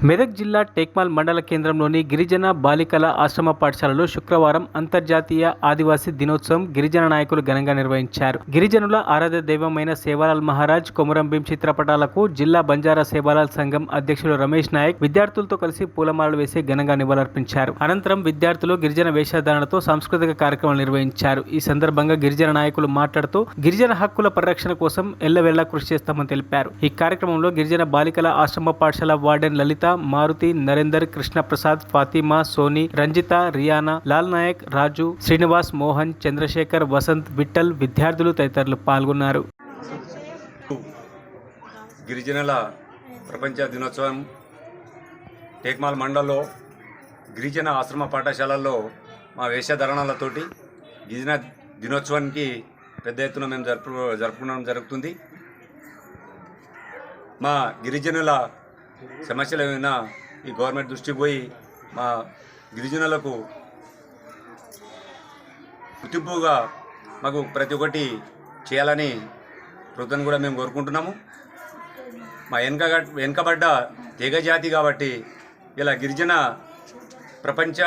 మెదక్ జిల్లా టేక్మాల్ మండల కేంద్రంలోని గిరిజన బాలికల ఆశ్రమ పాఠశాలలో శుక్రవారం అంతర్జాతీయ ఆదివాసీ దినోత్సవం గిరిజన నాయకులు ఘనంగా నిర్వహించారు. గిరిజనుల ఆరాధ్య దైవమైన సేవాలాల్ మహారాజ్ కొమురం భీం చిత్రపటాలకు జిల్లా బంజారా సేవాలాల్ సంఘం అధ్యక్షులు రమేష్ నాయక్ విద్యార్థులతో కలిసి పూలమాలలు వేసి ఘనంగా నివాళులర్పించారు. అనంతరం విద్యార్థులు గిరిజన వేషధారణతో సాంస్కృతిక కార్యక్రమాలు నిర్వహించారు. ఈ సందర్భంగా గిరిజన నాయకులు మాట్లాడుతూ గిరిజన హక్కుల పరిరక్షణ కోసం ఎల్లవేళలా కృషి చేస్తామని తెలిపారు. ఈ కార్యక్రమంలో గిరిజన బాలికల ఆశ్రమ పాఠశాల వార్డెన్ లలిత, మారుతి, నరేందర్, కృష్ణ ప్రసాద్, ఫాతిమా, సోని, రంజిత, రియానా, లాల్ నాయక్, రాజు, శ్రీనివాస్, మోహన్, చంద్రశేఖర్, వసంత్, విఠల్, విద్యార్థులు తదితరులు పాల్గొన్నారు. గిరిజనుల ప్రపంచ దినోత్సవం టేక్మాల్ మండల్లో గిరిజన ఆశ్రమ పాఠశాలల్లో మా వేషధారణలతోటి గిరిజన దినోత్సవానికి పెద్ద ఎత్తున మేము జరుపుకోవడం జరుగుతుంది. మా గిరిజనుల సమస్యలు ఏమైనా ఈ గవర్నమెంట్ దృష్టికి పోయి మా గిరిజనులకు గుర్తింపుగా మాకు ప్రతి ఒక్కటి చేయాలని ప్రభుత్వాన్ని కూడా మేము కోరుకుంటున్నాము. మా వెనుకబడ్డ తెగ జాతి కాబట్టి ఇలా ప్రపంచ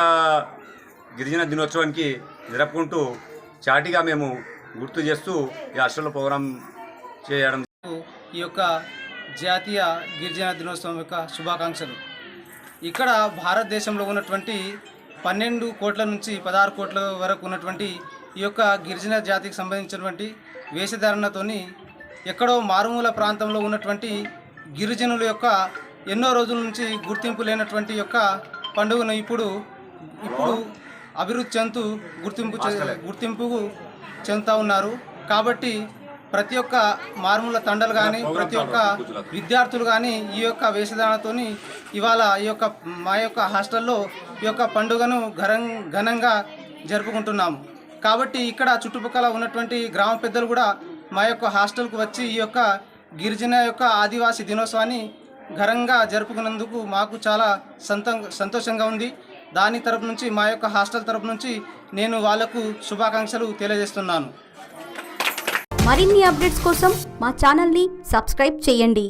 గిరిజన దినోత్సవానికి జరుపుకుంటూ చాటిగా మేము గుర్తు చేస్తూ ఈ హాస్టల్లో ప్రోగ్రాం చేయడం. ఈ యొక్క జాతీయ గిరిజన దినోత్సవం యొక్క శుభాకాంక్షలు. ఇక్కడ భారతదేశంలో ఉన్నటువంటి 12 కోట్ల నుంచి 16 కోట్ల వరకు ఉన్నటువంటి ఈ యొక్క గిరిజన జాతికి సంబంధించినటువంటి వేషధారణతోని ఎక్కడో మారుమూల ప్రాంతంలో ఉన్నటువంటి గిరిజనుల యొక్క ఎన్నో రోజుల నుంచి గుర్తింపు లేనటువంటి యొక్క పండుగను ఇప్పుడు అభివృద్ధి చెందుతూ గుర్తింపు చెందుతూ ఉన్నారు. కాబట్టి ప్రతి ఒక్క మారుమూల తండలు కానీ ప్రతి ఒక్క విద్యార్థులు కానీ ఈ యొక్క వేషధారణతో ఇవాళ మా యొక్క హాస్టల్లో ఈ యొక్క పండుగను ఘనంగా జరుపుకుంటున్నాము. కాబట్టి ఇక్కడ చుట్టుపక్కల ఉన్నటువంటి గ్రామ పెద్దలు కూడా మా యొక్క హాస్టల్కు వచ్చి ఈ యొక్క గిరిజన యొక్క ఆదివాసీ దినోత్సవాన్ని ఘనంగా జరుపుకున్నందుకు మాకు చాలా సంతోషంగా ఉంది. దాని తరపు నుంచి మా యొక్క హాస్టల్ తరపు నుంచి నేను వాళ్లకు శుభాకాంక్షలు తెలియజేస్తున్నాను. మరిన్ని అప్డేట్స్ కోసం మా ఛానల్ని సబ్స్క్రైబ్ చేయండి.